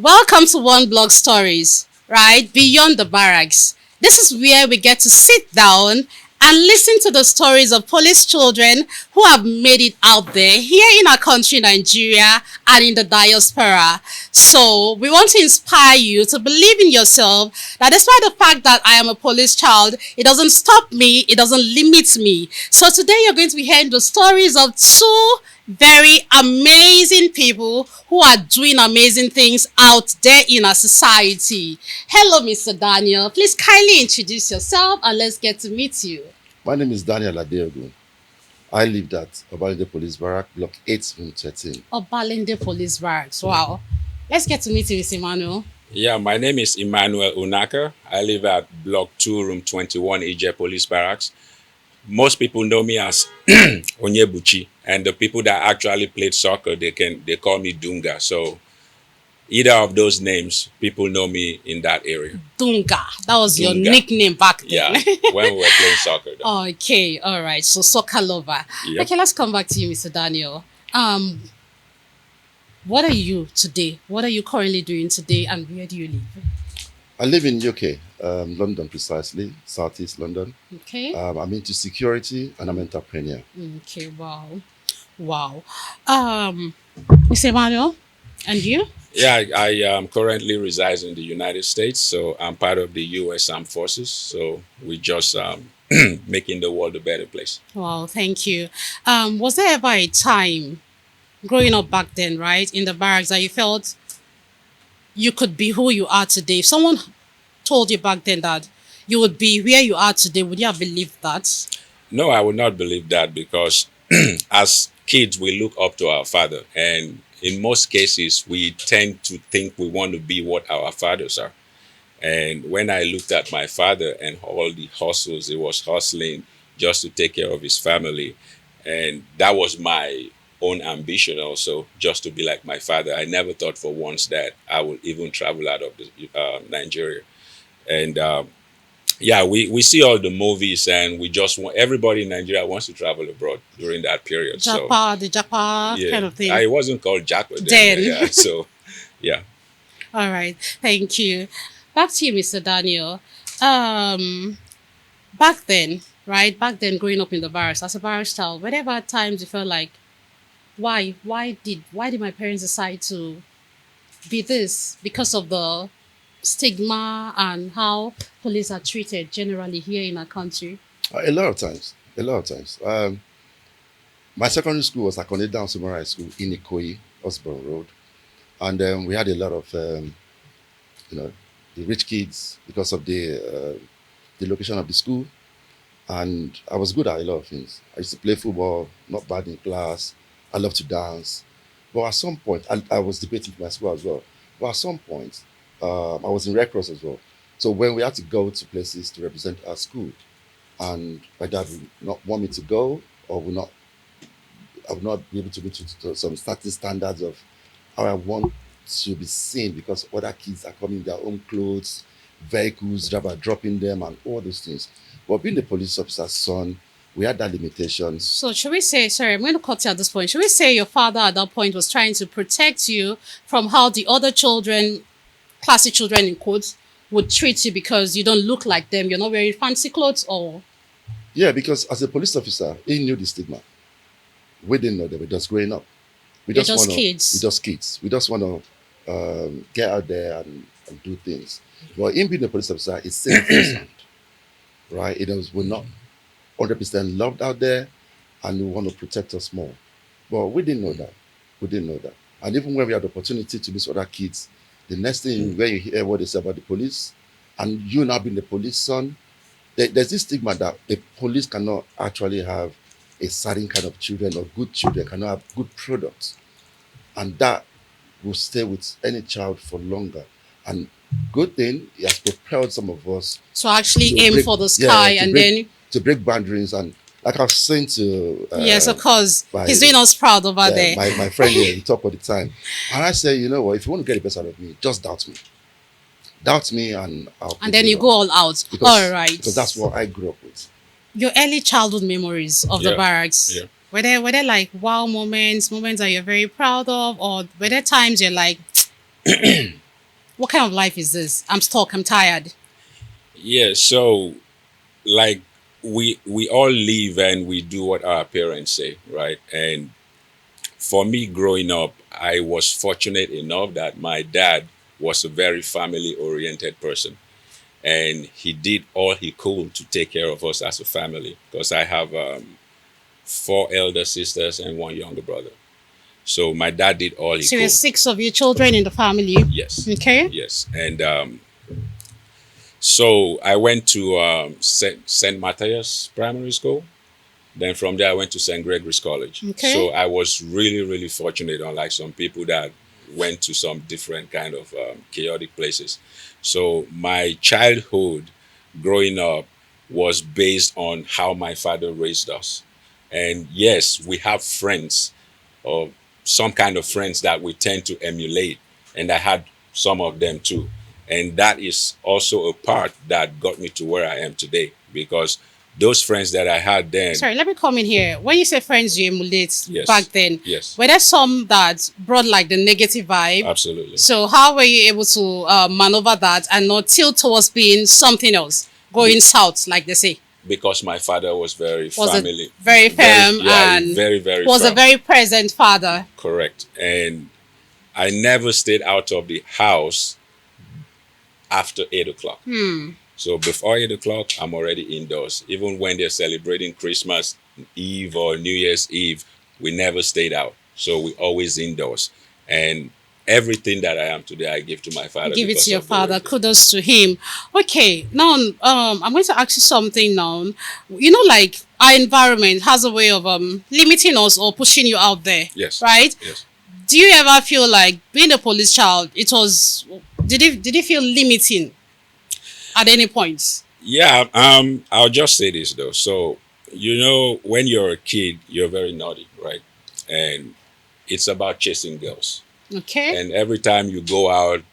Welcome to One Block Stories, right? Beyond the barracks. This is where we get to sit down and listen to the stories of police children who have made it out there here in our country, Nigeria, and in the diaspora. So we want to inspire you to believe in yourself that despite the fact that I am a police child, it doesn't stop me, it doesn't limit me. So today you're going to be hearing the stories of two very amazing people who are doing amazing things out there in our society. Hello, Mr. Daniel. Please kindly introduce yourself and let's get to meet you. My name is Daniel Adeogun. I lived at Obalende Police Barrack, Block 8, Room 13. Obalende Police Barracks. Wow. Let's get to meet you, Mr. Emmanuel. Yeah, my name is Emmanuel Unaka. I live at Block 2, Room 21, Ije Police Barracks. Most people know me as Onyebuchi, and the people that actually played soccer, they call me Dunga. So either of those names, people know me in that area. Dunga. That was your Dunga. nickname back then. Yeah, when we were playing soccer. Though. Okay, all right. So soccer lover. Yep. Okay, let's come back to you, Mr. Daniel. What are you today? What are you currently doing today, and where do you live? I live in UK, London precisely, Southeast London. Okay. I'm into security and I'm an entrepreneur. Okay. Wow. Wow. Mr. Emmanuel, and you? Yeah, I currently reside in the United States, so I'm part of the U.S. Armed Forces. So we just making the world a better place. Wow. Thank you. Was there ever a time growing up back then, right, in the barracks that you felt you could be who you are today? If someone told you back then that you would be where you are today, would you have believed that? No, I would not believe that because as kids, we look up to our father. And in most cases, we tend to think we want to be what our fathers are. And when I looked at my father and all the hustles, he was hustling just to take care of his family. And that was my own ambition also, just to be like my father. I never thought for once that I would even travel out of Nigeria. And yeah, we see all the movies and we just want, everybody in Nigeria wants to travel abroad during that period. The Japa Yeah, kind of thing. it wasn't called Japa Then. Yeah, so yeah. All right. Thank you. Back to you, Mr. Daniel. Back then, right? Back then, growing up in the barracks, as a barracks child, whenever at times you felt like, why did my parents decide to be this? Because of the stigma and how police are treated generally here in our country. A lot of times. My secondary school was Akone Down Summer High School in Ikoyi, Osborne Road. And we had a lot of, the rich kids because of the location of the school. And I was good at a lot of things. I used to play football, not bad in class. I love to dance. But at some point, I was debating with my school as well. But at some point, I was in Red Cross as well. So when we had to go to places to represent our school, and my dad would not want me to go, or I would not be able to meet to some certain standards of how I want to be seen because other kids are coming in their own clothes, vehicles, driver dropping them, and all those things. But being the police officer's son, we had that limitations. So should we say, sorry, I'm going to cut you at this point. Should we say your father at that point was trying to protect you from how the other children, classy children in quotes, would treat you because you don't look like them? You're not wearing fancy clothes or... Yeah, because as a police officer, he knew the stigma. We didn't know that. We're just growing up. You're just kids. We're just kids. We just want to get out there and do things. But him being a police officer is safe firsthand, right? We're not 100% loved out there, and we want to protect us more. But we didn't know that. And even when we had the opportunity to meet other kids, the next thing when you hear what they say about the police, and you now being the police son, there's this stigma that the police cannot actually have a certain kind of children or good children, cannot have good products. And that will stay with any child for longer. And good thing, it has propelled some of us to actually aim for the sky to break boundaries. And like I've saying to yes, of course, he's doing us proud over there. My friend here, we talk all the time, and I say, you know what? If you want to get the best out of me, just doubt me, and I'll. And then you go all out. All right, because that's what I grew up with. Your early childhood memories of the barracks. Yeah. Were there like wow moments that you're very proud of, or were there times you're like, What kind of life is this? I'm stuck. I'm tired. Yeah, so like we all live and we do what our parents say, right? And for me growing up, I was fortunate enough that my dad was a very family oriented person, and he did all he could to take care of us as a family, because I have four elder sisters and one younger brother. So my dad did all he So could. there's 6 of your children in the family. Yes. Okay. Yes. And so I went to St. Matthias Primary School. Then from there, I went to St. Gregory's College. Okay. So I was really, really fortunate, unlike some people that went to some different kind of chaotic places. So my childhood growing up was based on how my father raised us. And yes, we have friends, or some kind of friends that we tend to emulate. And I had some of them too. And that is also a part that got me to where I am today, because those friends that I had then. Sorry, let me come in here. When you say friends you emulate Yes. back then, Yes. were there some that brought like the negative vibe? Absolutely. So how were you able to maneuver that and not tilt towards being something else, going south, like they say? Because my father was very Was family. a very firm and very, very was firm. a very present father. Correct. And I never stayed out of the house after 8 o'clock. So before 8 o'clock, I'm already indoors. Even when they're celebrating Christmas Eve or New Year's Eve, we never stayed out. So we always indoors. And everything that I am today, I give to my father. Give it because to your of the father. way he- Kudos to him. Okay, now I'm going to ask you something now. You know, like our environment has a way of limiting us or pushing you out there. Yes. Right? Yes. Do you ever feel like being a police child, did it feel limiting at any point? Yeah, I'll just say this though. So, when you're a kid, you're very naughty, right? And it's about chasing girls. Okay. And every time you go out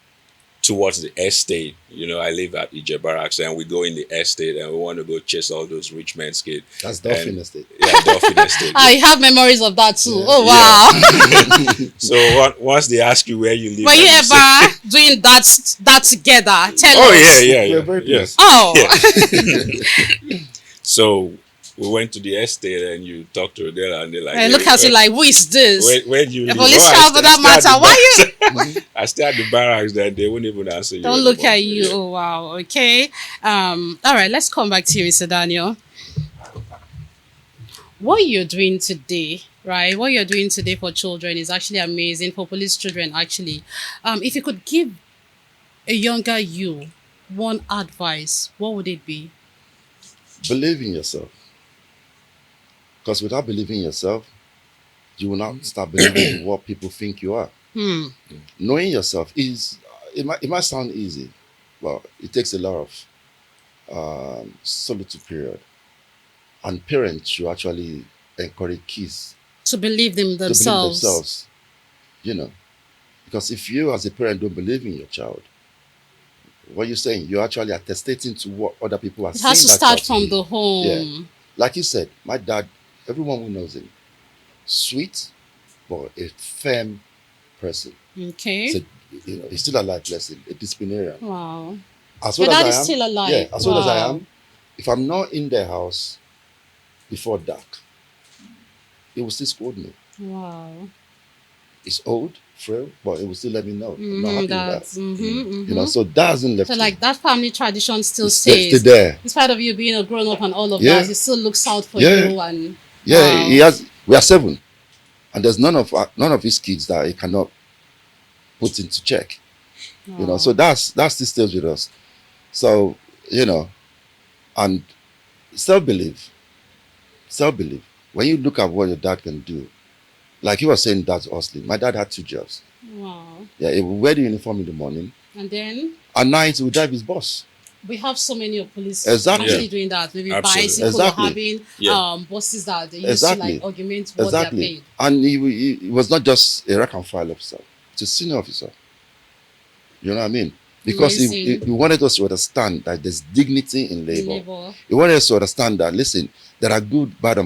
towards the estate, I live at Ije Barracks, and we go in the estate and we want to go chase all those rich men's kids. That's Dolphin Estate. Yeah, Dolphin Estate. I have memories of that too. Yeah. Oh wow. So once they ask you where you live, Were you and say- ever doing that together? Tell Oh us. yeah. We're very yeah. close. Oh. So we went to the estate and you talk to a girl and they're like, I look at you like, who is this? where do you A live? police I child for that stay at the matter. Why barracks. I stay at the barracks, then they won't even answer you. Don't look anymore. at you. Yeah. Oh wow. Okay. All right. Let's come back to you, Mr. Daniel. What you're doing today, right? What you're doing today for children is actually amazing, for police children. Actually, if you could give a younger you one advice, what would it be? Believe in yourself. Because without believing in yourself, you will not start believing in what people think you are. Knowing yourself it might sound easy, but it takes a lot of solitude period. And parents should actually encourage kids To believe them to believe themselves. themselves. Because if you as a parent don't believe in your child, what you're saying, you're actually attestating to what other people are It saying. has to that start child from be. the home. Like you said, my dad, everyone who knows him, sweet, but a firm person. Okay. So, he's still alive, bless him, a disciplinarian. Wow. As Your old as dad I is am, still alive. yeah, as old as I Wow. am, if I'm not in their house before dark, he will still scold me. Wow. It's old, frail, but it will still let me know. I'm not happy with that. That's So that hasn't left so me. like that family tradition still It's stays. still there. In spite of you being a grown up and all of Yeah. that, he still looks out for Yeah. you and Yeah, wow. we are 7. And there's none of his kids that he cannot put into check. Wow. So that's the stays with us. So, and self-belief. When you look at what your dad can do, like you were saying, that's hustling. My dad had 2 jobs. Wow. Yeah, he would wear the uniform in the morning. And then At night, he would drive his bus. we have so many of police Exactly. actually doing that. Maybe Absolutely. bicycle Exactly. or having Yeah. bosses that they use Exactly. to like augment what Exactly. they're paid. And he was not just a rank and file officer, it's a senior officer. You know what I mean? Because he Amazing. wanted us to understand that there's dignity in labor. Labor. He wanted us to understand that, listen, there are good, bad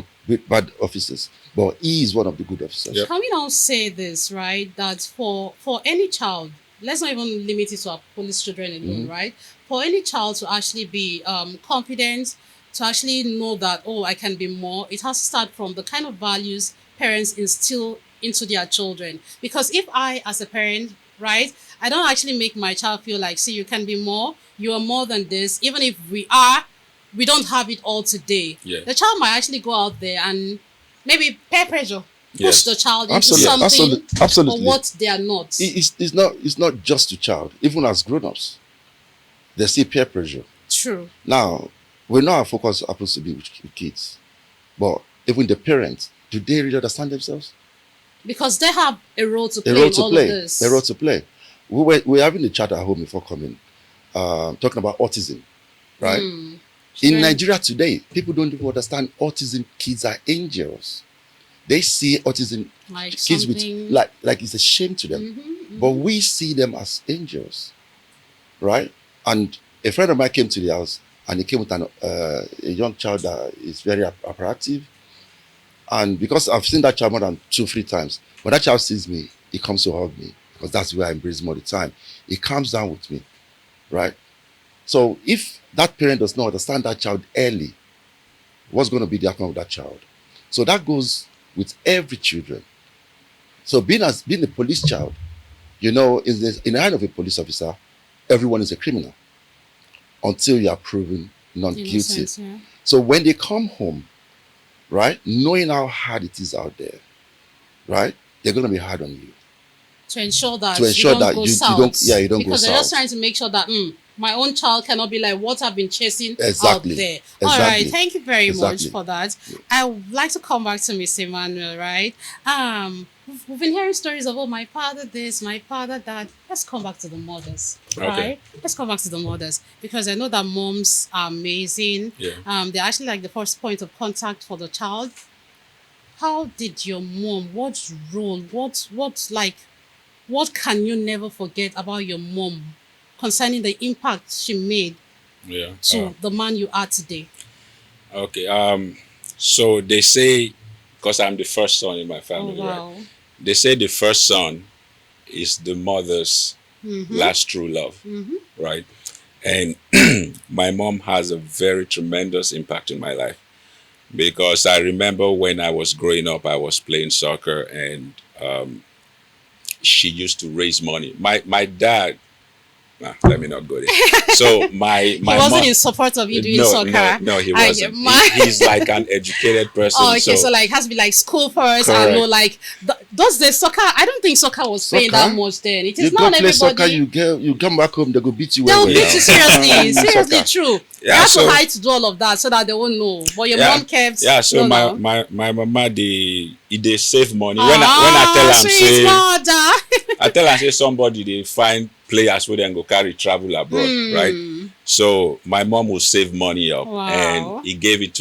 officers, but he is one of the good officers. Yep. Can we now say this, right? That for any child let's not even limit it to our police children alone, right? For any child to actually be confident, to actually know that, oh, I can be more, it has to start from the kind of values parents instill into their children. Because if I, as a parent, right, I don't actually make my child feel like, see, you can be more, you are more than this, even if we don't have it all today. Yeah. The child might actually go out there and maybe peer pressure, push Yes. the child into Absolutely, something absolutely. for what they are not. It's not just to child. Even as grown-ups, they see peer pressure. True. Now, we know our focus happens to be with kids, but even the parents, do they really understand themselves? Because they have a role to play A role in to all play. of this. A role to play. We were having a chat at home before coming, talking about autism, right? In Right. Nigeria today, people don't even understand autism kids are angels. They see autism Like kids with something. like it's a shame to them, but we see them as angels, right? And a friend of mine came to the house, and he came with a young child that is very hyperactive. And because I've seen that child more than 2-3 times, when that child sees me, he comes to hug me because that's where I embrace him all the time. He calms down with me, right? So if that parent does not understand that child early, what's going to be the outcome of that child? So that goes with every children. So being a police child, in the hand of a police officer, everyone is a criminal until you are proven not guilty. Innocent, yeah. So when they come home, right, knowing how hard it is out there, right, they're going to be hard on you. To ensure that To ensure you don't that go you south. don't- yeah, you don't go because they're just south. trying to make sure that my own child cannot be like what I've been chasing Exactly. out there. All Exactly. right, thank you very much Exactly. for that. I would like to come back to Miss Emmanuel, right? We've been hearing stories of my father this, my father that. Let's come back to the mothers, Okay. right? Let's come back to the mothers because I know that moms are amazing. Yeah. They're actually like the first point of contact for the child. How did your mom? What role? What can you never forget about your mom concerning the impact she made Yeah. to the man you are today? Okay. So they say, because I'm the first son in my Oh, family, wow. right? They say the first son is the mother's last true love, right? And my mom has a very tremendous impact in my life because I remember when I was growing up, I was playing soccer, and she used to raise money. My dad. Let me not go there. So my He wasn't mom, in support of you doing no, soccer. no, he I- wasn't. my- He's like an educated person. Oh, okay. So, like, it has to be like school first, and Correct. no, like does the soccer? I don't think soccer was paying that Soccer? much then. It You is go not play soccer, everybody. you come back home, they go beat you. They'll well, beat well. you seriously. Seriously, Soccer. true. You Yeah, have so- to hide to do all of that so that they won't know. But your mom kept. Yeah, so no, my, no. my mama they save money. When I tell am sweet say mother. I tell am say somebody they find players where then go carry travel abroad, right? So my mom will save money up, Wow. and she gave it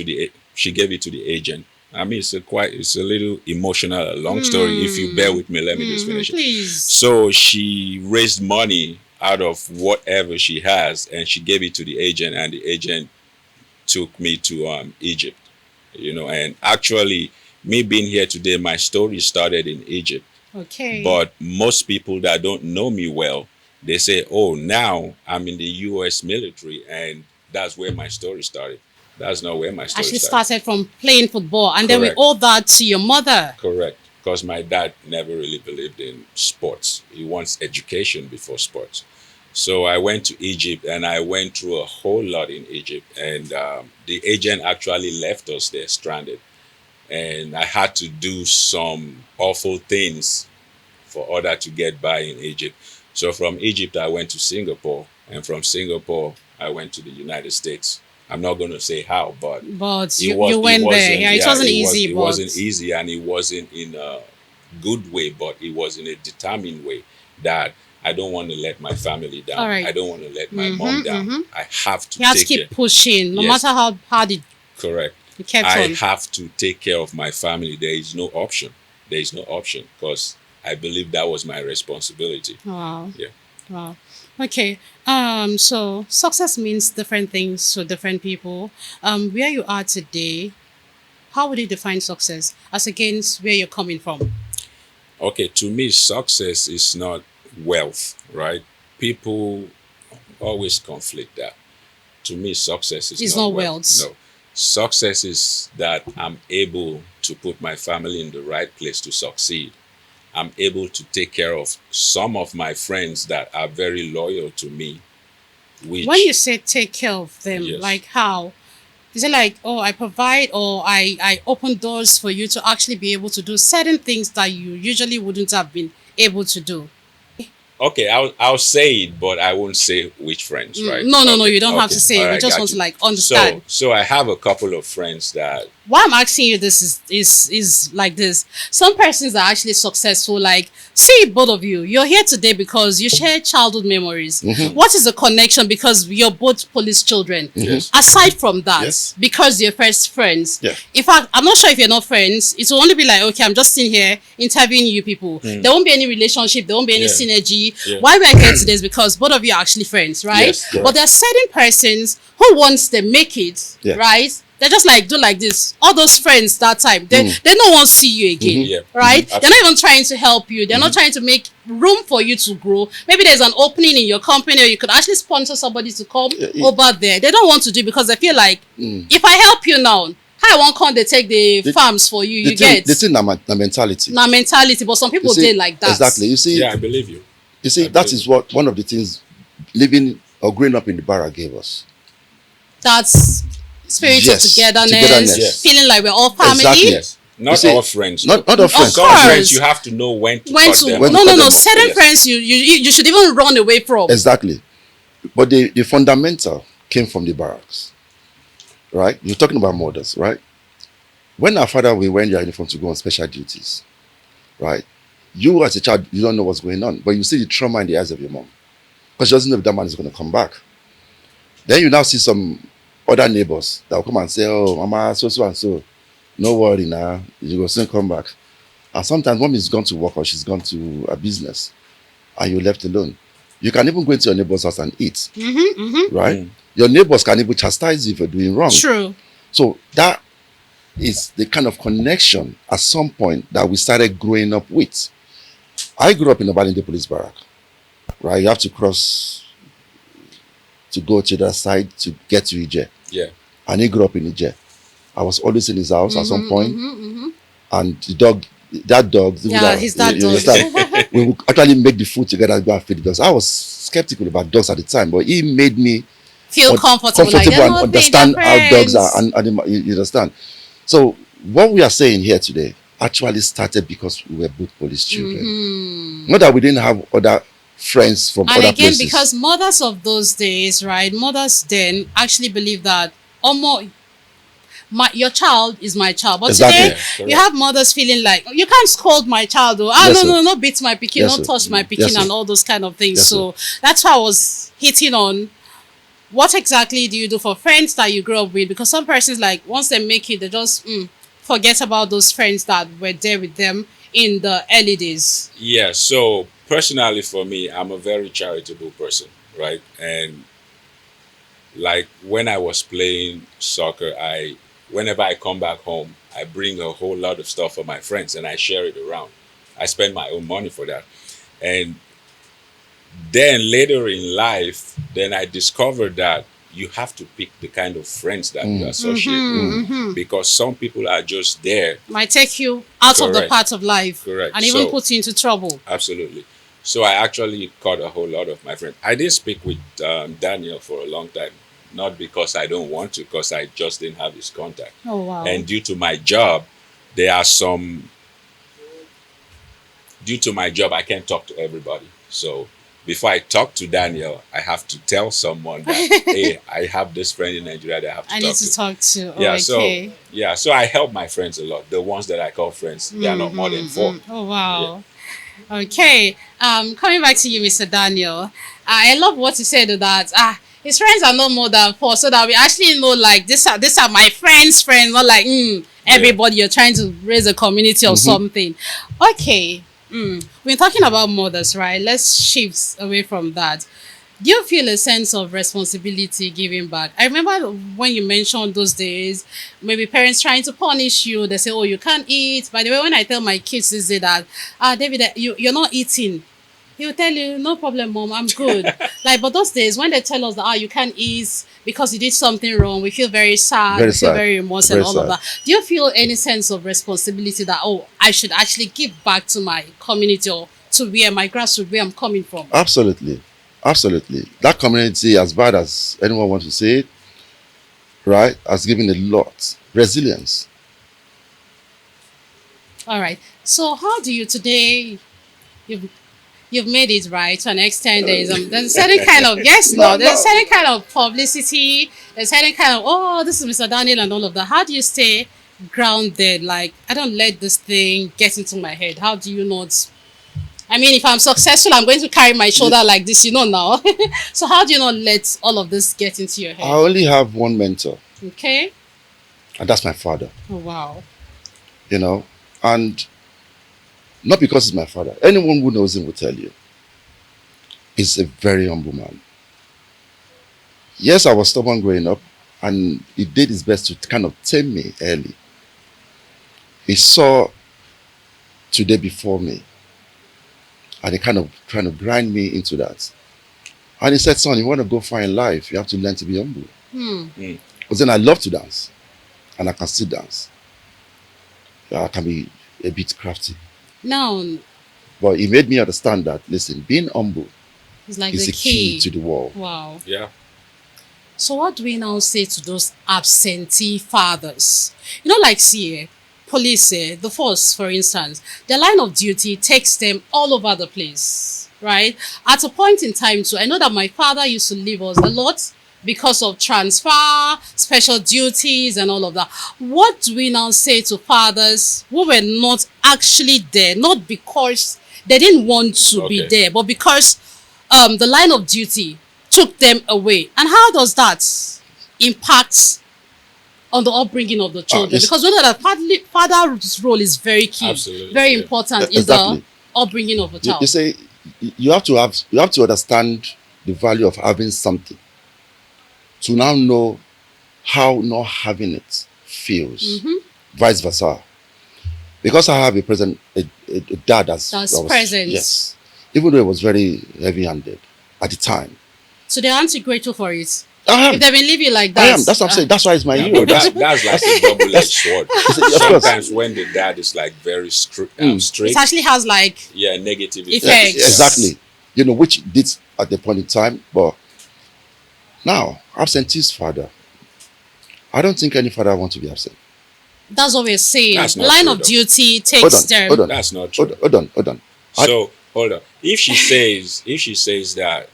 to the agent. I mean, it's a little emotional, a long story. If you bear with me, let me just finish it. Please. So she raised money out of whatever she has, and she gave it to the agent, and the agent took me to Egypt. And actually, me being here today, my story started in Egypt. Okay. But most people that don't know me well, they say, "Oh, now I'm in the U.S. military, and that's where my story started." That's not where my story Actually started. started from playing football, and then we Correct. owe that to your mother. Correct. Because my dad never really believed in sports. He wants education before sports. So I went to Egypt, and I went through a whole lot in Egypt. And the agent actually left us there stranded. And I had to do some awful things for order to get by in Egypt. So from Egypt, I went to Singapore. And from Singapore, I went to the United States. I'm not going to say how, but But it you was- went there. wasn't- Yeah, it wasn't easy. It but wasn't easy, and it wasn't in a good way, but it was in a determined way that I don't want to let my family down. All right. I don't want to let my mom down. I have to you have to take keep care. pushing, no Yes. matter how hard it Correct. you kept I on. have to take care of my family. There is no option. There is no option because I believe that was my responsibility. Wow. Yeah. Wow. Okay. So success means different things to different people. Where you are today, how would you define success as against where you're coming from? Okay, to me, success is not wealth, right? People always conflict that. To me, success is It's not not wealth. wealth. No. Success is that I'm able to put my family in the right place to succeed. I'm able to take care of some of my friends that are very loyal to me, When which, you say take care of them, yes. like how? Is it like, oh, I provide or I open doors for you to actually be able to do certain things that you usually wouldn't have been able to do? Okay, I'll say it, but I won't say which friends, right? No, no, no, Okay, you don't have okay, to say all it. We right, just got want to you. like So, understand. so I have a couple of friends that, Why I'm asking you this is like this. Some persons are actually successful. Like, see, both of you, you're here today because you share childhood memories. What is the connection? Because you're both police children. yes, Aside from that, Yes. because you're first friends. Yeah. In fact, I'm not sure if you're not friends. It will only be like, okay, I'm just sitting here interviewing you people. There won't be any relationship. There won't be any Yeah. synergy. Yeah. Why we are here today is because both of you are actually friends, right? Yes, correct. But there are certain persons who once they make it, Yeah. right? They just like do like this. All those friends that time, they don't want to see you again, Yeah. right? Mhm. They're not even trying to help you. They're not trying to make room for you to grow. Maybe there's an opening in your company, or you could actually sponsor somebody to come over there. They don't want to do it because they feel like if I help you now, how I won't come they take the farms for you. You get the thing na mentality. now mentality, but some people You see, did like that. Exactly. You see, yeah, I believe you. you see, I that believe is what one of the things living or growing up in the barrack gave us. That's spirit Yes, of togetherness, togetherness. Yes. feeling like we're all family. Exactly. Yes, not see, all friends. Not all friends. Some course. friends you have to know when to When cut to them. When no to no cut no them. certain Yes. friends you should even run away from. Exactly. But the fundamental came from the barracks. Right? You're talking about mothers, right? When our father we wear your uniform to go on special duties, right? You as a child, you don't know what's going on, but you see the trauma in the eyes of your mom. Because she doesn't know if that man is going to come back. Then you now see some other neighbors that will come and say, oh, mama, so and so. No worry now, you will soon come back. And sometimes mom is gone to work or she's gone to a business and you're left alone. You can even go into your neighbor's house and eat. Right? Your neighbors can even chastise you for doing wrong. True. So that is the kind of connection at some point that we started growing up with. I grew up in a Balinde police barrack. Right? You have to cross to go to the side to get to Ije. Yeah. And he grew up in Ije. I was always in his house at some point. And that dog, Yeah, his dad you does. understand? We would actually make the food together and go and feed the dogs. I was skeptical about dogs at the time, but he made me Feel comfortable, like, and they're not understand being how their dogs are. friends. You understand? So what we are saying here today actually started because we were both police children. Not that we didn't have other friends from And other again, places. because mothers of those days, right? Mothers then actually believe that your child is my child. But Exactly. today, Yeah, you have mothers feeling like, you can't scold my child. Or, Yes, sir. no, beat my pikin, Yes, not sir. touch my pikin, Yes, sir. and all those kind of things. Yes, So that's why I was hitting on what exactly do you do for friends that you grew up with? Because some persons, like, once they make it, they just forget about those friends that were there with them in the early days. Yeah, so personally for me, I'm a very charitable person, right? And like when I was playing soccer, whenever I come back home, I bring a whole lot of stuff for my friends and I share it around. I spend my own money for that. And then later in life, then I discovered that you have to pick the kind of friends that you associate with. Because some people are just there. Might take you out of the Correct. path of life. Correct. And even So- put you into trouble. Absolutely. So I actually cut a whole lot of my friends. I didn't speak with Daniel for a long time. Not because I don't want to, because I just didn't have his contact. Oh, wow. And due to my job, I can't talk to everybody. So before I talk to Daniel, I have to tell someone that, hey, I have this friend in Nigeria that I have to I talk need to talk to. Oh, Yeah, okay. so I help my friends a lot. The ones that I call friends, they are not more than 4. Oh, wow. Okay. Coming back to you, Mr. Daniel. I love what you said that his friends are not more than 4, so that we actually know, like, these are my friends, not like everybody. You're trying to raise a community or something. Okay. We're talking about mothers, right? Let's shift away from that. Do you feel a sense of responsibility giving back? I remember when you mentioned those days, maybe parents trying to punish you. They say, oh, you can't eat. By the way, when I tell my kids this day that, David, you're not eating. He'll tell you, no problem, mom, I'm good. Like, but those days when they tell us that you can't eat because you did something wrong, we feel very sad, Very we feel sad. very remorse Very and all of sad. that. Do you feel any sense of responsibility that, I should actually give back to my community or to where my grassroots, where I'm coming from? Absolutely. Absolutely. That community, as bad as anyone wants to say it, right, has given a lot. Resilience. All right. So how do you today, you've you've made it right to an extent. There's a certain kind of yes, no, there's a certain kind of publicity, there's a certain kind of this is Mr. Daniel and all of that. How do you stay grounded? Like, I don't let this thing get into my head. How do you not? I mean, if I'm successful, I'm going to carry my shoulder like this, now. So how do you not let all of this get into your I head? only have one mentor, Okay. and that's my father. Oh, wow. And not because he's my father. Anyone who knows him will tell you he's a very humble man. Yes, I was stubborn growing up, and he did his best to kind of tame me early. He saw today before me, and he kind of trying to grind me into that. And he said, son, you want to go far in life, you have to learn to be humble. Because then I love to dance, and I can still dance. I can be a bit crafty. Now, But he made me understand that, listen, being humble it's like is the the key to the world. Wow. Yeah. So what do we now say to those absentee fathers? Like police, the force, for instance, their line of duty takes them all over the place, right? At a point in time too, I know that my father used to leave us a lot because of transfer, special duties and all of that. What do we now say to fathers who were not actually there, not because they didn't want to be there, but because the line of duty took them away? And how does that impact on the upbringing of the children? Because we know that father's role is very key, Absolutely, very yeah. important in Exactly. the upbringing of a child. You say you have to understand the value of having something to now know how not having it feels. Vice versa. Because I have a dad that was present. Yes. Even though it was very heavy-handed at the time. So they aren't you grateful for it? I am. If they've been living like that. I am. That's what I'm saying. That's why it's my Yeah, hero. but that's like a double-edged sword. Of course. Sometimes when the dad is like very strict, It actually has like negative Effects. Exactly. Which did at the point in time. But now, absentee's father. I don't think any father wants to be absent. that's what we're saying. That's not Line true, of though. duty takes them. Hold on. That's not true. Hold on. So hold on. If she says that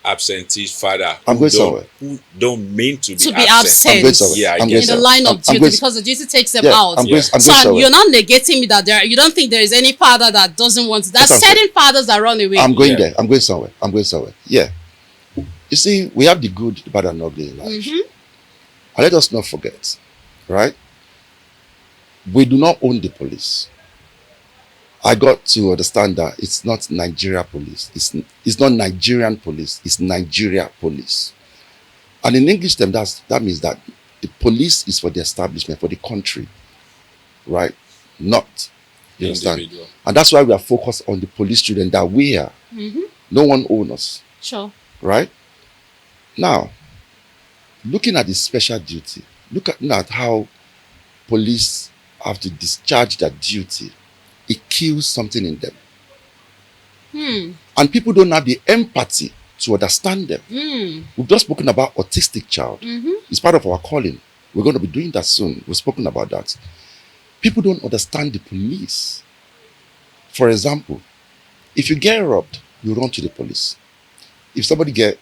absentee's father I'm going somewhere. who don't mean to be To be absent. I'm going somewhere. Yeah, I I'm get going In the that. line of I'm duty, going- because the duty takes them Yeah, out. I'm going So somewhere. you're not negating me that you don't think there is any father that doesn't want to. There's That's what I'm certain fathers that run away. I'm going Yeah. there. I'm going somewhere. Yeah. You see, we have the good, the bad, and ugly in life. And let us not forget, right? We do not own the police. I got to understand that it's not Nigeria police. It's not Nigerian police. It's Nigeria police. And in English term, that means that the police is for the establishment, for the country, right? Not. You understand? Individual. And that's why we are focused on the police children that we are. No one owns us, Sure. right? Now, looking at the special duty, look at how police have to discharge their duty. It kills something in them. And people don't have the empathy to understand them. We've just spoken about autistic child. It's part of our calling. We're going to be doing that soon. We've spoken about that. People don't understand the police. For example, if you get robbed, you run to the police. If somebody get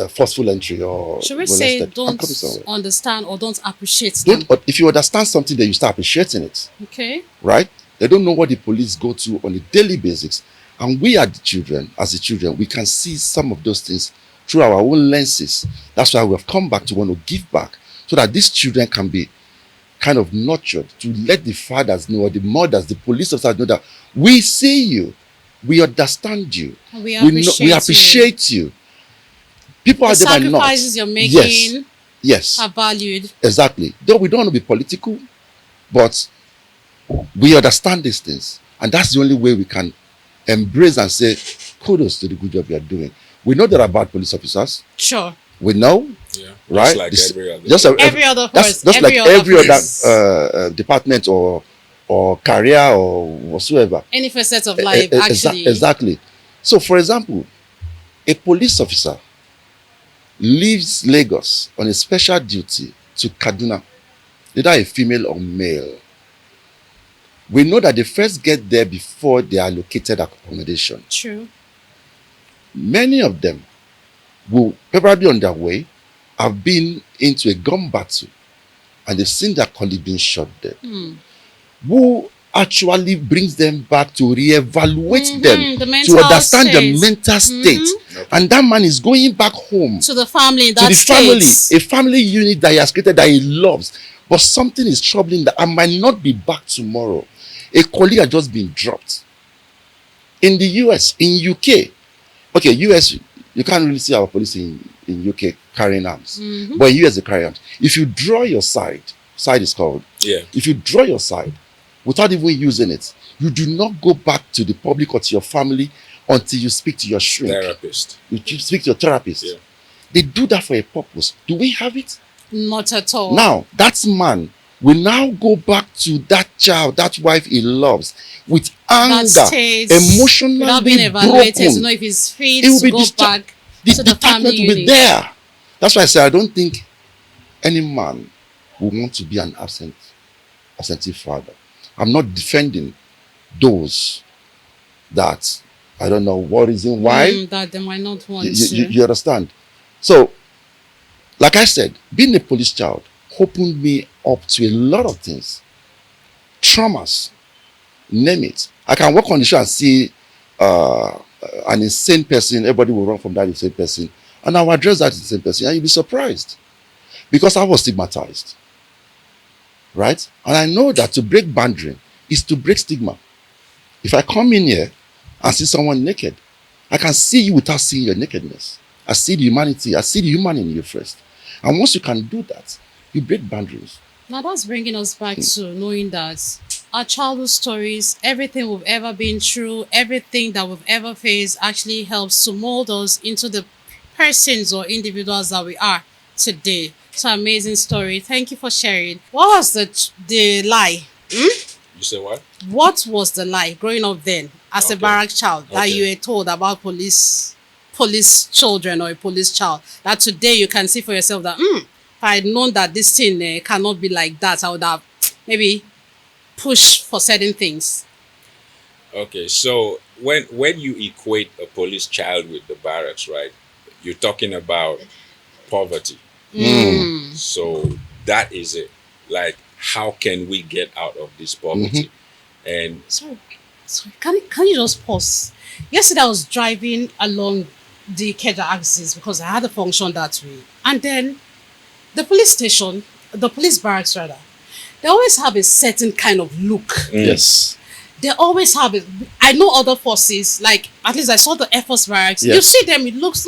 forceful entry or Should we say molested, I'm don't coming somewhere. understand or don't appreciate them? If you understand something, then you start appreciating it, Okay. right? They don't know what the police go to on a daily basis. And we are the children, we can see some of those things through our own lenses. That's why we have come back to want to give back so that these children can be kind of nurtured, to let the fathers know, or the mothers, the police officers know that we see you, we understand you, We we appreciate you. People The out there might not. sacrifices you're making Yes, are valued. exactly. Though we don't want to be political, but we understand these things, and that's the only way we can embrace and say, kudos to the good job you are doing. We know there are bad police officers. Sure. We know, Yeah. right? Just like every other. Just Every other that's person, just like every police. other department or career or whatsoever. Any facet of life, actually. Exactly. So, for example, a police officer leaves Lagos on a special duty to Kaduna, either a female or male. We know that they first get there before they are allocated accommodation. True. Many of them will probably on their way have been into a gun battle and they've seen their colleague being shot dead. Who actually brings them back to reevaluate them, to understand the mental state. And that man is going back home to the family, to the family, a family unit that he has created that he loves. But something is troubling that I might not be back tomorrow. A colleague has just been dropped. In the US, in UK, okay, US, you can't really see our police in UK carrying arms. But in US, they carry arms. If you draw your side is called. Yeah. If you draw your side without even using it, you do not go back to the public or to your family until you speak to your shrink. Therapist. You speak to your therapist. Yeah. They do that for a purpose. Do we have it? Not at all. Now, that man will now go back to that child, that wife he loves, with anger, emotionally without being evaluated broken. to know if he's fit It will to be go back the to the family detachment will be unit. there. That's why I say I don't think any man will want to be an absentee father. I'm not defending those that I don't know what reason why. That they might not want You understand? So, like I said, being a police child opened me up to a lot of things. Traumas, name it. I can walk on the show and see an insane person. Everybody will run from that insane person. And I will address that insane person. And you'll be surprised. Because I was stigmatized. Right? And I know that to break boundary is to break stigma. If I come in here and see someone naked, I can see you without seeing your nakedness. I see the humanity. I see the human in you first. And once you can do that, you break boundaries. Now that's bringing us back to knowing that our childhood stories, everything we've ever been through, everything that we've ever faced actually helps to mold us into the persons or individuals that we are today. So amazing story. Thank you for sharing. What was the lie? You say what? What was the lie growing up then as a barrack child that you were told about police children or a police child, that today you can see for yourself that if I had known that this thing cannot be like that, I would have maybe pushed for certain things? Okay, so when you equate a police child with the barracks, right, you're talking about poverty. So that is it. Like, how can we get out of this poverty? And Sorry, can you just pause? Yesterday I was driving along the Keja axis because I had a function that way, and then the police barracks rather, they always have a certain kind of look. Yes. They always have it. I know other forces, like at least I saw the Air Force barracks. Yes. You see them, it looks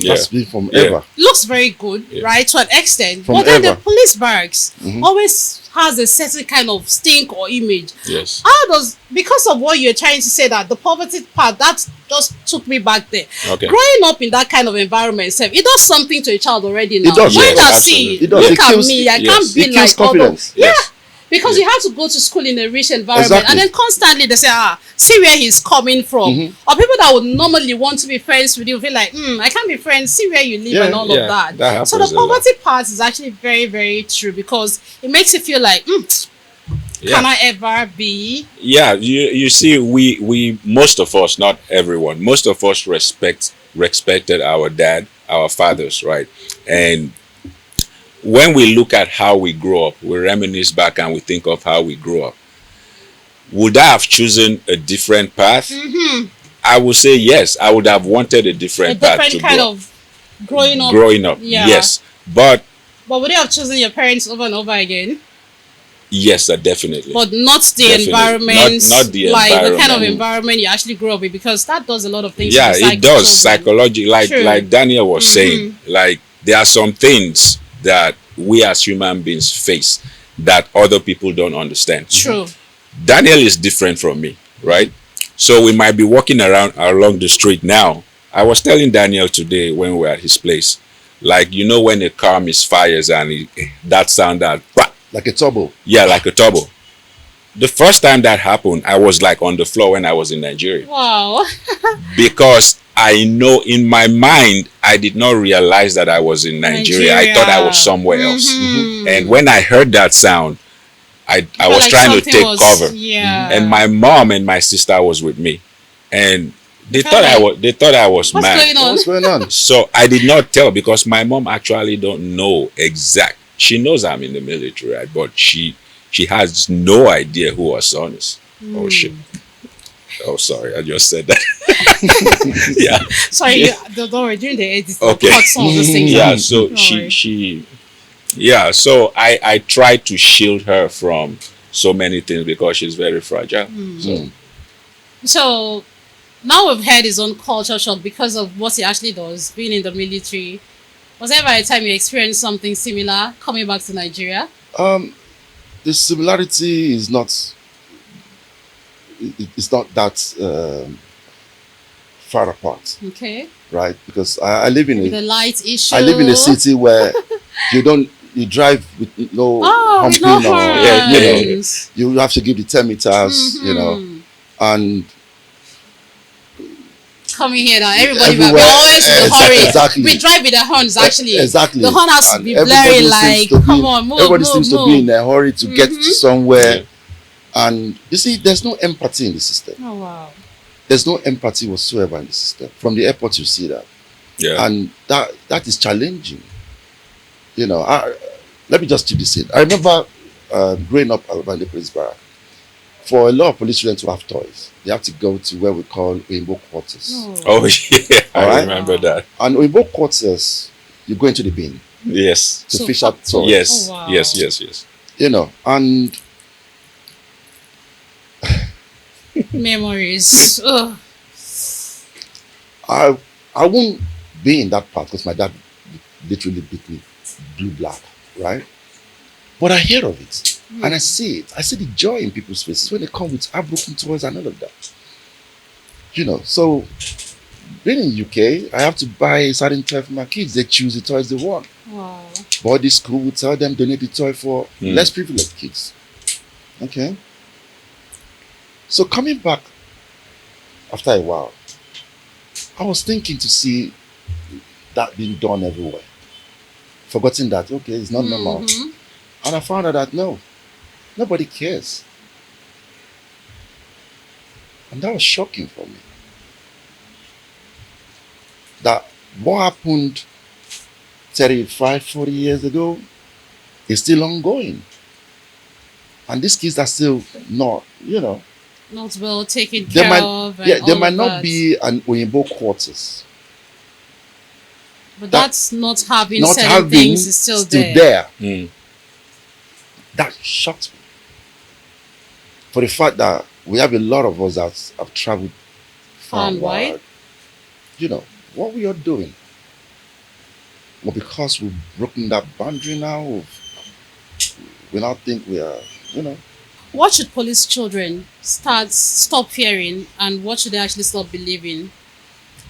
That's been from ever. looks very good, right, to an extent. From but then ever. the police barracks always has a certain kind of stink or image. yes. Because of what you're trying to say, that the poverty part, that just took me back there. Okay. Growing up in that kind of environment, it does something to a child already now. It does, When yes, I absolutely. see, It does. look It at kills- me, I yes. can't be It kills like other. confidence. Yeah. Yes. Because you have to go to school in a rich environment, Exactly. and then constantly they say, see where he's coming from. Or people that would normally want to be friends with you feel like, I can't be friends, see where you live Yeah, and all yeah, of that. that So the happens a lot. poverty part is actually very, very true, because it makes you feel like, Yeah. can I ever be? Yeah, you see, we most of us, not everyone, most of us respected our fathers, right? And when we look at how we grow up, we reminisce back and we think of how we grew up. Would I have chosen a different path? I would say yes. I would have wanted a A different path different to kind grow. of growing up. Growing up, Yeah. yes. But But would you have chosen your parents over and over again? yes, definitely. But not the Definitely. environment, Not the like the kind of environment. environment you actually grew up with, because that does a lot of things. Yeah, to it does. children. Psychology, True. like Daniel was saying, like there are some things that we as human beings face that other people don't understand. True. Daniel is different from me, right? So we might be walking around along the street now. I was telling Daniel today when we were at his place, like when a car misfires and that sound that Like a turbo. yeah, like a turbo. The first time that happened, I was like on the floor when I was in Nigeria Wow. because I know in my mind I did not realize that I was in Nigeria. I thought I was somewhere else. And when I heard that sound, I was like trying to something take was- cover. Yeah. And my mom and my sister was with me, and they felt thought like, they thought I was What's mad. going on? What's going on? So I did not tell because my mom actually don't know exact. She knows I'm in the military, right? But she has no idea who her son is. Oh shit. Oh sorry, I just said that. Yeah. Sorry, don't worry. During the edit, Okay. cut some of those things Yeah. out. So Don't she worry. she yeah. So I try to shield her from so many things because she's very fragile. So So now we've had his own culture shock because of what he actually does, being in the military. Was there ever a time you experienced something similar coming back to Nigeria? The similarity is not. It's not that far apart, Okay. right? Because I live in The a light issue. I live in a city where you drive with no Oh, with no humping or horns. you have to give the 10 meters, and Coming here now, everybody Everywhere, we're always in a hurry. exactly. We drive with the horns actually. exactly. The horn has to And be everybody blaring seems like, to be- come on, move, everybody move, seems move. to be in a hurry to get to somewhere, Yeah. and you see, there's no empathy in the system. Oh wow. There's no empathy whatsoever in the system. From the airport, you see that. yeah. And that is challenging. Let me just keep this in. I remember growing up around the police barrack. For a lot of police students who have toys, they have to go to where we call ONEBLOCK quarters. Oh yeah, I Alright. remember that. And ONEBLOCK quarters, you go into the bin Yes. to So fish out toys. Yes. Oh, wow. Yes. And Memories. Ugh. I won't be in that part because my dad literally beat me blue black, right? But I hear of it and I see it. I see the joy in people's faces when they come with heartbroken toys and all of that. So being in UK, I have to buy a certain toy for my kids. They choose the toys they want. Wow. But the school will tell them donate the toy for less privileged kids. Okay. So coming back after a while, I was thinking to see that being done everywhere. Forgetting that, okay, it's not normal. And I found out that no, nobody cares. And that was shocking for me. That what happened 35, 40 years ago is still ongoing. And these kids are still not, Not well taken there care might, of. And yeah, there all might of not that. be an ONEBLOCK quarters. But that- that's not having Not certain having things is still there. That shocked me. For the fact that we have a lot of us that have traveled far And wide. What we are doing. Well, because we've broken that boundary now, we now think we are, What should police children stop fearing, and what should they actually stop believing?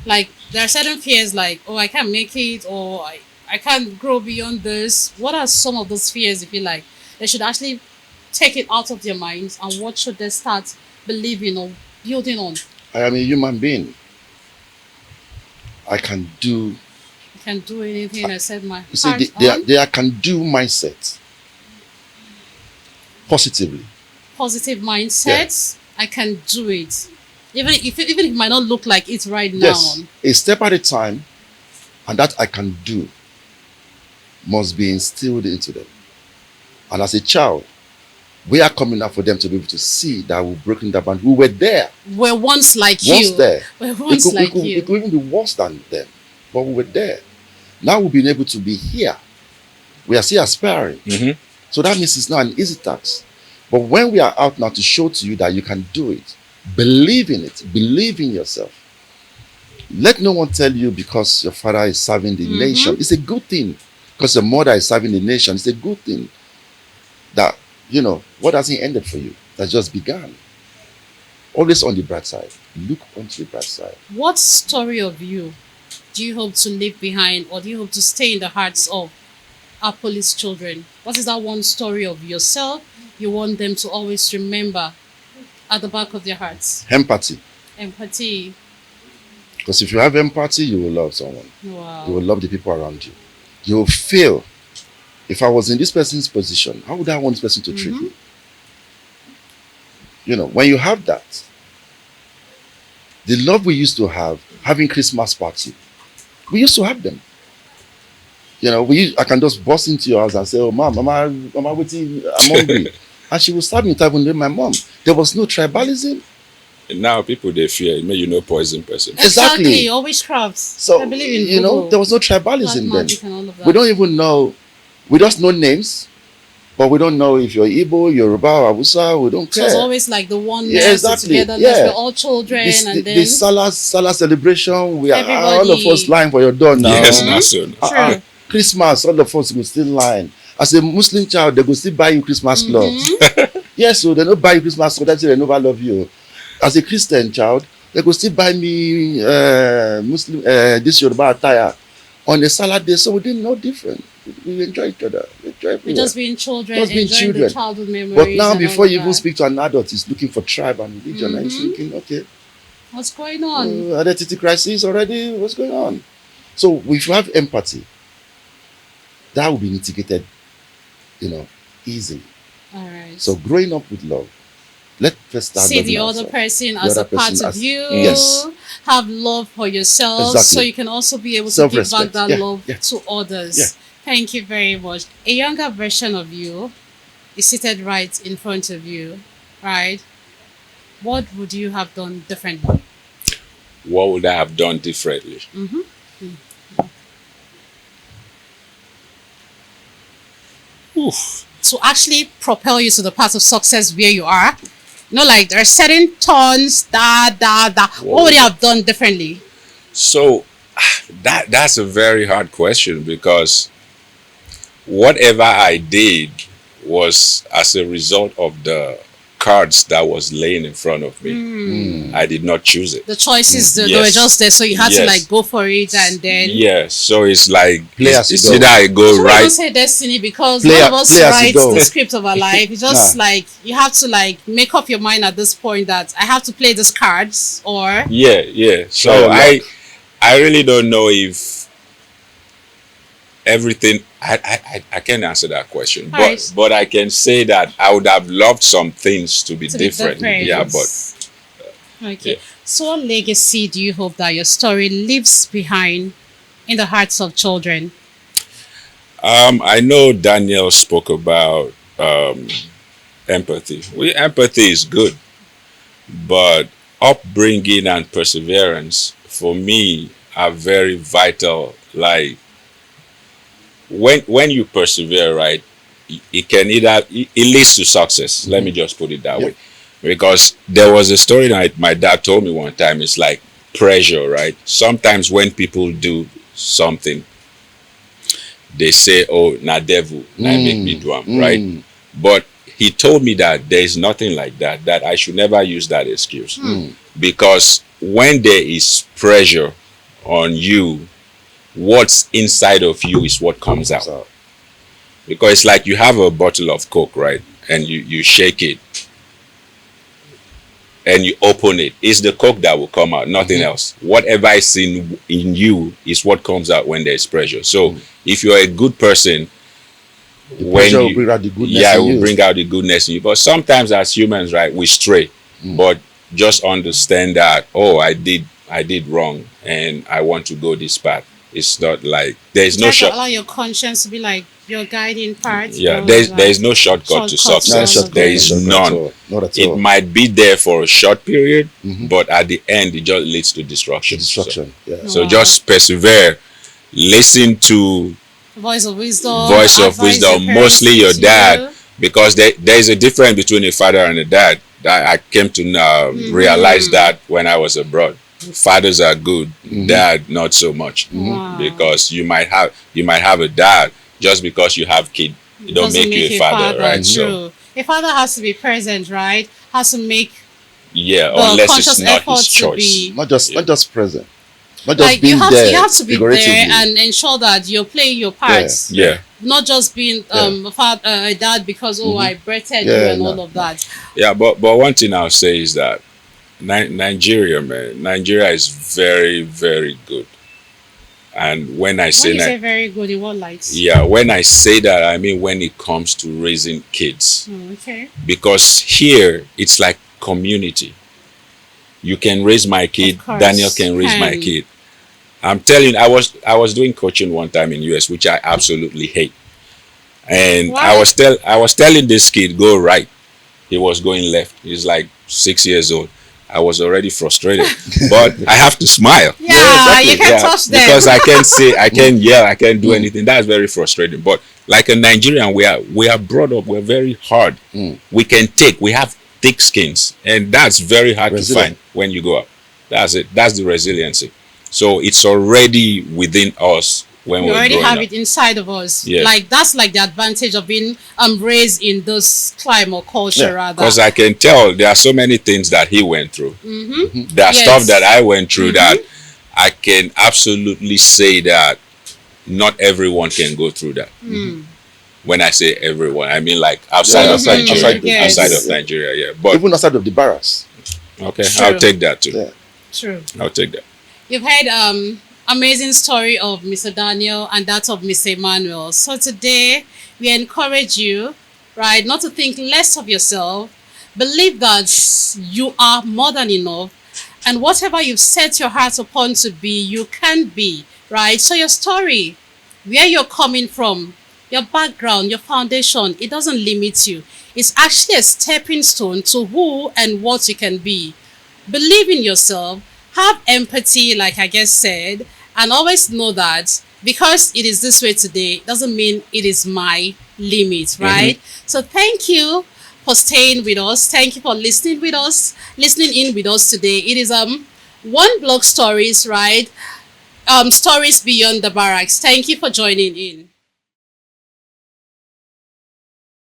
Like, there are certain fears like, oh, I can't make it, or I can't grow beyond this. What are some of those fears, if you like? They should actually take it out of their minds, and what should they start believing or building on? I am a human being. I can do, I can do anything I set my you see, heart they on. are can do mindset. Positively. Positive mindsets. I can do it. Even if it might not look like it right now. Yes. A step at a time, and that I can do must be instilled into them. And as a child, we are coming out for them to be able to see that we're breaking that boundary. We were there. We're once like Once you. there. We're once like you. It could even be worse than them. But we were there. Now we've been able to be here. We are still aspiring. So that means it's not an easy task. But when we are out now to show to you that you can do it, believe in it, believe in yourself. Let no one tell you because your father is serving the nation. It's a good thing. Because your mother is serving the nation. It's a good thing. That, what hasn't ended for you? That's just begun. Always on the bright side. Look onto the bright side. What story of you do you hope to leave behind, or do you hope to stay in the hearts of our police children? What is that one story of yourself you want them to always remember at the back of their hearts? Empathy. Empathy. Because if you have empathy, you will love someone. Wow. You will love the people around you. You will feel, if I was in this person's position, how would I want this person to treat me? You know, when you have that, the love we used to have, having Christmas party, we used to have them. You know, I can just burst into your house and say, "Oh, mom, am I waiting? I'm hungry." And she will start me to even my mom. There was no tribalism. And now people they fear, may you know poison person. Exactly. Or witchcraft. So, I believe in you know, voodoo, there was no black tribalism then. magic and all of that. We don't even know, we just know names, but we don't know if you're Igbo, Yoruba, or Hausa, we don't So care. it's always like the oneness, Yeah, exactly. the togetherness, Yeah. we're all children, and then the Salah celebration, we are all of Everybody- us lying for your door now. Yes, not so. True. Christmas, all of us will still line. As a Muslim child, they will still buy you Christmas clothes. Yes, so they don't buy you Christmas clothes, they never love you. As a Christian child, they will still buy me Muslim this Yoruba attire on a salad day. So we didn't know different. We enjoy each other. We enjoy we're everywhere. just being children, Just being enjoying children. the childhood memories. But now, and all before of you even that. speak to an adult, he's looking for tribe and religion, and he's thinking, okay, What's going on? identity crisis already. What's going on? So if you have empathy, that will be mitigated, you know, easily. All right. So growing up with love, let's first start See loving the other ourselves. person The as a other part person of as- you. yes. Have love for yourself, Exactly. so you can also be able to give back Self-respect. that Yeah, love yeah. to others. Yeah. Thank you very much. A younger version of you is seated right in front of you, right? What would you have done differently? What would I have done differently? Oof. To actually propel you to the path of success where you are? You know, like there are certain turns, What would you have done differently? So that's a very hard question, because whatever I did was as a result of the cards that was laying in front of me. I did not choose it. The choices, they were Yes. just there, so you had to Yes. like go for it, and then Yeah, so it's like Play as it's you go. either I go Some people right. say destiny because Play none of us as you write go. the script of our life. It's just Nah. like you have to like make up your mind at this point that I have to play these cards, or Yeah. So Try your I really don't know if everything. I can't answer that question, Alright. but I can say that I would have loved some things to be to be different. Yeah, but okay. yeah. So, what legacy do you hope that your story leaves behind in the hearts of children? I know Daniel spoke about empathy. Empathy is good, but upbringing and perseverance for me are very vital. Like when you persevere, right, it can it leads to success. Let me just put it that way, because there was a story that my dad told me one time. It's like pressure, right? Sometimes when people do something, they say, "Oh, na devil, na make me do am," right? But he told me that there is nothing like that. That I should never use that excuse, because when there is pressure on you, what's inside of you is what comes out. So, Because it's like you have a bottle of Coke, right? And you shake it and you open it. It's the Coke that will come out, nothing else. Whatever is in you is what comes out when there's pressure. So if you're a good person, the pressure will bring out the goodness yeah, it in will you. bring out the goodness in you. But sometimes as humans, right, we stray. But just understand that, oh, I did wrong and I want to go this path. It's not like there's no Try to short. allow your conscience to be like your guiding part. Yeah, you know, there's like- there's no shortcut to Shortcuts, No success. shortcut. There is shortcut none. at all. Not at It all. might be there for a short period, but at the end it just leads to destruction. Destruction. Yeah. So Wow. just persevere. Listen to voice of wisdom. voice of advice wisdom, your mostly parents your give dad, you. because there is a difference between a father and a dad. That I came to realize that when I was abroad. Fathers are good, dad not so much, Wow. because you might have a dad just because you have kid. It don't Doesn't make you a father, right? So True. A father has to be present, right? Has to make Yeah, the unless conscious it's not effort his to choice. be Not just present, not just like being there. you have to be there figuratively. and ensure that you're playing your Yeah, parts. Yeah, Not just being a dad because I breathed you Yeah, and no, all of that. yeah. But one thing I'll say is that Nigeria, man, Nigeria is very, very good. And when I When say you say that, very good, in what light? yeah, when I say that, I mean when it comes to raising kids, Okay. because here it's like community. You can raise my kid, Of course. Daniel can raise my kid. I'm telling you, I was doing coaching one time in US, which I absolutely hate. And Why? I was telling this kid go right. He was going left. He's like 6 years old. I was already frustrated, but I have to smile. Yeah, exactly. you can Yeah, touch them. because I can't say, I can't yell, I can't do anything. That's very frustrating. But like a Nigerian, we are brought up. We're very hard. We can take. We have thick skins, and that's very hard Resilient. to find when you go up. That's it. That's the resiliency. So it's already within us when We we're already growing have up. it inside of us. Yeah. Like that's like the advantage of being raised in this climate or culture Yeah, rather. Because I can tell there are so many things that he went through. There are Yes. stuff that I went through that I can absolutely say that not everyone can go through that. When I say everyone, I mean like outside Yeah, of Nigeria. yes. Outside of Nigeria, yeah. But Even outside of the barracks. okay, True. I'll take that too. Yeah. True. I'll take that. You've heard amazing story of Mr. Daniel and that of Mr. Emmanuel. So today we encourage you, right, not to think less of yourself. Believe that you are more than enough, and whatever you've set your heart upon to be, you can be, right? So your story, where you're coming from, your background, your foundation, it doesn't limit you. It's actually a stepping stone to who and what you can be. Believe in yourself, have empathy, like I just said, and always know that because it is this way today doesn't mean it is my limit, right? So thank you for staying with us. Thank you for listening in with us today. It is one block stories, right? Stories beyond the barracks. Thank you for joining in.